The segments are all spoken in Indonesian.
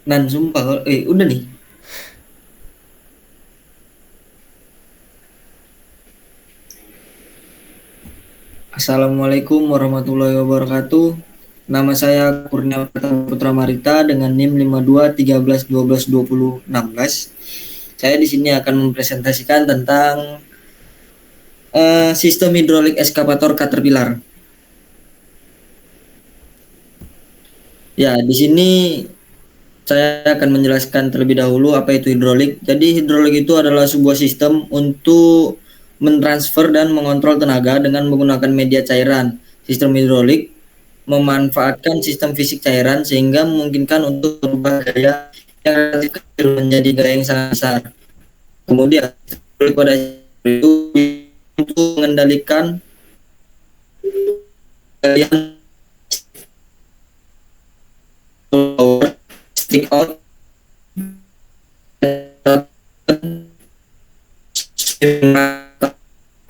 Sumpah, udah nih. Assalamualaikum warahmatullahi wabarakatuh. Nama saya Kurnia Putra Marita dengan NIM 5213122016. Saya di sini akan mempresentasikan tentang sistem hidrolik eskavator Caterpillar. Ya, di sini saya akan menjelaskan terlebih dahulu apa itu hidrolik. Jadi hidrolik itu adalah sebuah sistem untuk mentransfer dan mengontrol tenaga dengan menggunakan media cairan. Sistem hidrolik memanfaatkan sistem fisik cairan sehingga memungkinkan untuk berubah gaya yang relatif kecil menjadi gaya yang sangat besar. Kemudian hidrolik pada itu untuk mengendalikan gaya stick out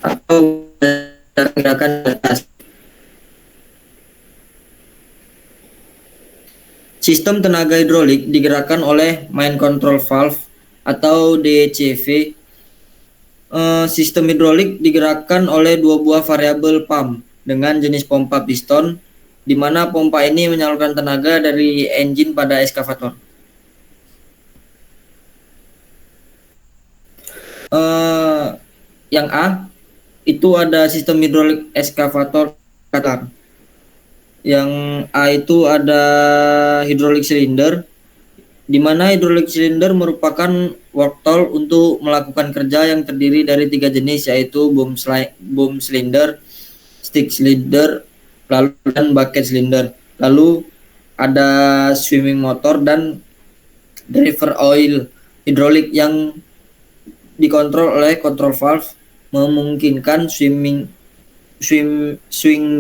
atau gerakan atas. Sistem tenaga hidrolik digerakkan oleh main control valve atau DCV. Sistem hidrolik digerakkan oleh dua buah variabel pump dengan jenis pompa piston, di mana pompa ini menyalurkan tenaga dari engine pada eskavator. Yang A itu ada sistem hidrolik eskavator Qatar. Yang A itu ada hidrolik silinder, di mana hidrolik silinder merupakan work tool untuk melakukan kerja yang terdiri dari 3 jenis, yaitu boom cylinder, stick cylinder, lalu dan bucket cylinder. Lalu ada swimming motor dan driver oil hidrolik yang dikontrol oleh control valve, memungkinkan swing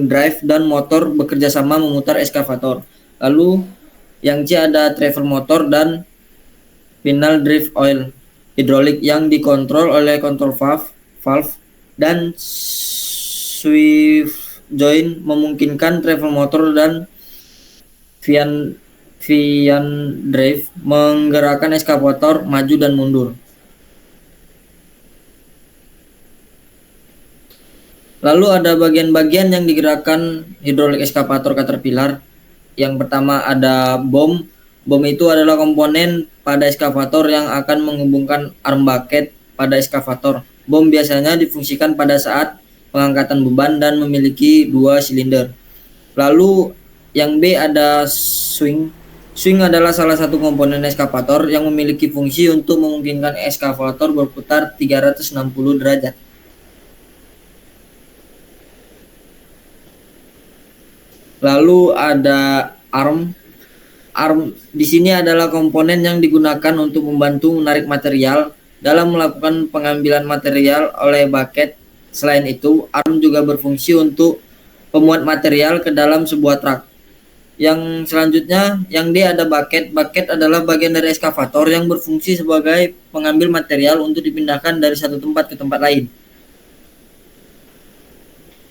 drive dan motor bekerja sama memutar eskavator. Lalu yang C ada driver motor dan final drive oil hidrolik yang dikontrol oleh control valve dan swift joint, memungkinkan driver motor dan Vian drive menggerakkan eskavator maju dan mundur. Lalu ada bagian-bagian yang digerakkan hidrolik eskavator Caterpillar. Yang pertama ada bom. Bom itu adalah komponen pada eskavator yang akan menghubungkan arm bucket pada eskavator. Bom biasanya difungsikan pada saat pengangkatan beban dan memiliki 2 silinder. Lalu yang B ada swing. Swing adalah salah satu komponen eskavator yang memiliki fungsi untuk memungkinkan eskavator berputar 360 derajat. Lalu ada arm. Arm di sini adalah komponen yang digunakan untuk membantu menarik material dalam melakukan pengambilan material oleh bucket. Selain itu, arm juga berfungsi untuk pemuat material ke dalam sebuah truk. Yang selanjutnya, yang D ada bucket. Bucket adalah bagian dari eskavator yang berfungsi sebagai pengambil material untuk dipindahkan dari satu tempat ke tempat lain.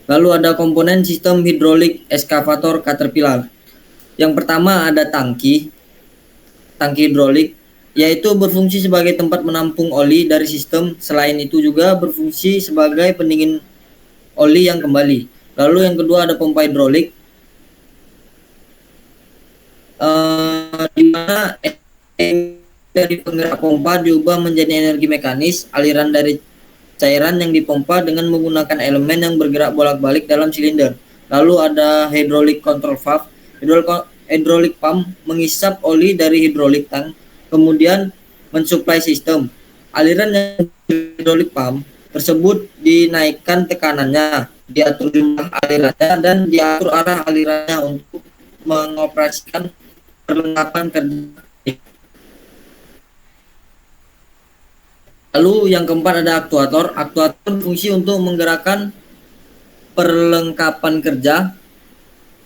Lalu ada komponen sistem hidrolik eskavator Caterpillar. Yang pertama ada tangki hidrolik, yaitu berfungsi sebagai tempat menampung oli dari sistem. Selain itu juga berfungsi sebagai pendingin oli yang kembali. Lalu yang kedua ada pompa hidrolik, di mana dari penggerak pompa diubah menjadi energi mekanis. Aliran dari cairan yang dipompa dengan menggunakan elemen yang bergerak bolak-balik dalam silinder. Lalu ada hydraulic control valve. Hydraulic pump mengisap oli dari hidrolik tank, kemudian mensuplai sistem. Aliran yang hidrolik pump tersebut dinaikkan tekanannya, diatur jumlah alirannya, dan diatur arah alirannya untuk mengoperasikan perlengkapan kerja. Lalu yang keempat ada aktuator. Aktuator berfungsi untuk menggerakkan perlengkapan kerja.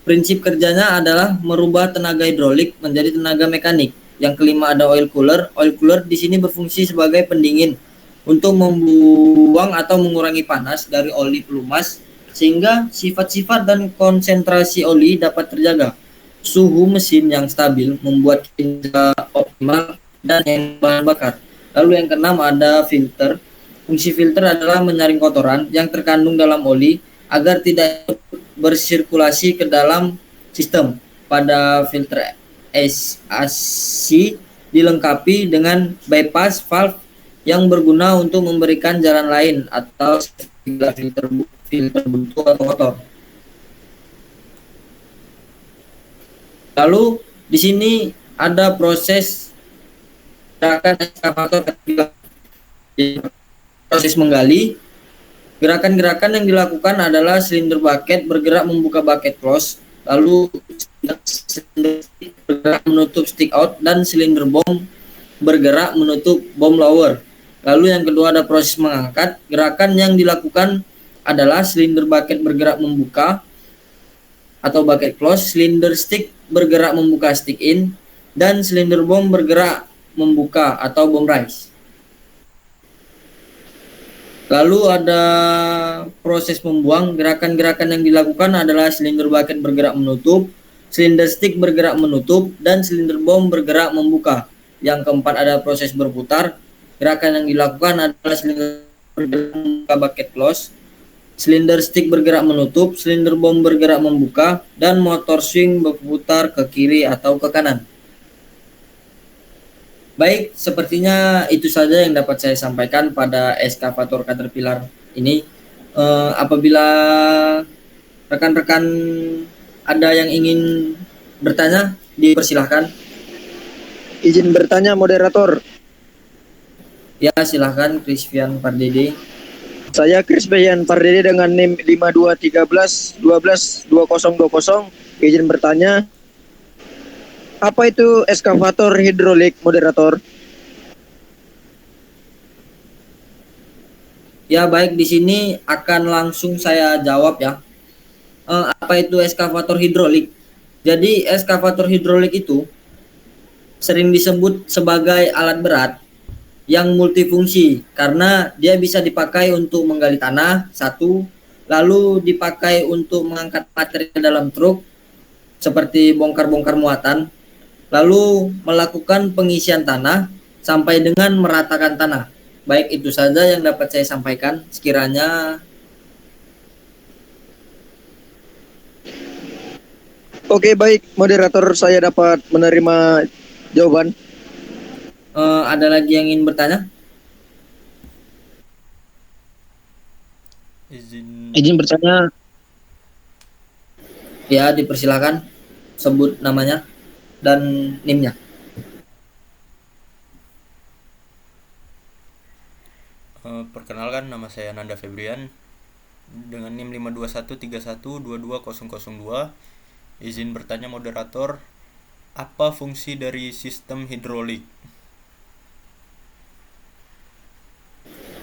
Prinsip kerjanya adalah merubah tenaga hidrolik menjadi tenaga mekanik. Yang kelima ada oil cooler. Oil cooler di sini berfungsi sebagai pendingin untuk membuang atau mengurangi panas dari oli pelumas sehingga sifat-sifat dan konsentrasi oli dapat terjaga. Suhu mesin yang stabil membuat kinerja minimal dan yang bahan bakar. Lalu yang keenam ada filter. Fungsi filter adalah menyaring kotoran yang terkandung dalam oli agar tidak bersirkulasi ke dalam sistem. Pada filter AC dilengkapi dengan bypass valve yang berguna untuk memberikan jalan lain atau filter buntu atau kotor. Lalu di sini ada proses gerakan ekskavator ketiga. Proses menggali. Gerakan-gerakan yang dilakukan adalah silinder bucket bergerak membuka bucket close, lalu silinder stick bergerak menutup stick out, dan silinder bom bergerak menutup bom lower. Lalu yang kedua ada proses mengangkat. Gerakan yang dilakukan adalah silinder bucket bergerak membuka atau bucket close, silinder stick bergerak membuka stick in, dan silinder bom bergerak membuka atau bom rise. Lalu ada proses membuang. Gerakan-gerakan yang dilakukan adalah silinder bucket bergerak menutup, silinder stick bergerak menutup, dan silinder bom bergerak membuka. Yang keempat ada proses berputar. Gerakan yang dilakukan adalah silinder bergerak membuka bucket close, silinder stick bergerak menutup, silinder bom bergerak membuka, dan motor swing berputar ke kiri atau ke kanan. Baik, sepertinya itu saja yang dapat saya sampaikan pada eskavator Caterpillar ini. Apabila rekan-rekan ada yang ingin bertanya, dipersilahkan. Izin bertanya, moderator. Ya, silahkan Christian Pardede. Saya Christian Pardede dengan NIM 5213122020. Izin bertanya, apa itu eskavator hidrolik, moderator? Ya, baik, di sini akan langsung saya jawab ya. Apa itu eskavator hidrolik? Jadi eskavator hidrolik itu sering disebut sebagai alat berat yang multifungsi karena dia bisa dipakai untuk menggali tanah, satu, lalu dipakai untuk mengangkat material dalam truk seperti bongkar-bongkar muatan, lalu melakukan pengisian tanah sampai dengan meratakan tanah. Baik, itu saja yang dapat saya sampaikan. Sekiranya Oke, baik, moderator, saya dapat menerima jawaban. ada lagi yang ingin bertanya? Izin bertanya. Ya, dipersilakan. Sebut namanya dan NIM-nya. Perkenalkan, nama saya Nanda Febrian dengan NIM 52131222002. Izin bertanya, moderator, apa fungsi dari sistem hidrolik?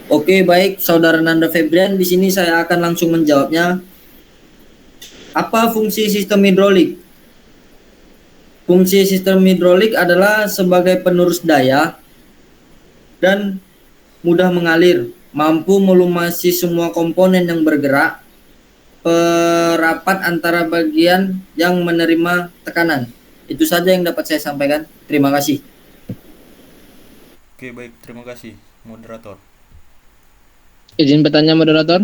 Oke, baik, Saudara Nanda Febrian, di sini saya akan langsung menjawabnya. Apa fungsi sistem hidrolik? Fungsi sistem hidrolik adalah sebagai penerus daya dan mudah mengalir, mampu melumasi semua komponen yang bergerak, perapat antara bagian yang menerima tekanan. Itu saja yang dapat saya sampaikan. Terima kasih. Oke, baik, terima kasih, moderator. Izin bertanya, moderator.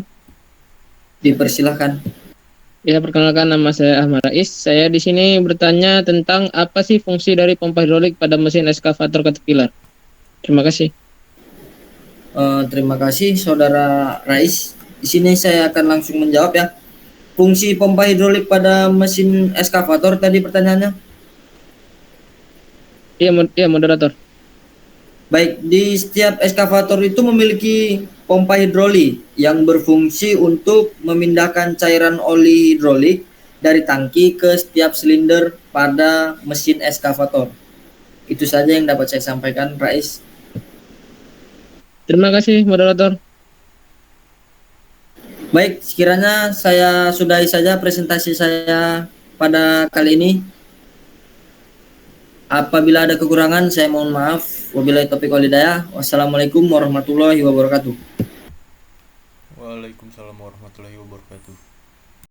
Dipersilahkan. Ya, perkenalkan, nama saya Ahmad Rais. Saya di sini bertanya tentang apa sih fungsi dari pompa hidrolik pada mesin eskavator Caterpillar. Terima kasih. Terima kasih, Saudara Rais. Di sini saya akan langsung menjawab ya. Fungsi pompa hidrolik pada mesin eskavator tadi pertanyaannya? Iya, moderator. Baik, di setiap eskavator itu memiliki pompa hidrolik yang berfungsi untuk memindahkan cairan oli hidrolik dari tangki ke setiap silinder pada mesin eskavator. Itu saja yang dapat saya sampaikan, Rais. Terima kasih, moderator. Baik, sekiranya saya sudahi saja presentasi saya pada kali ini. Apabila ada kekurangan, saya mohon maaf. Wabillahi taufiq wal hidayah. Wassalamualaikum warahmatullahi wabarakatuh. Waalaikumsalam warahmatullahi wabarakatuh.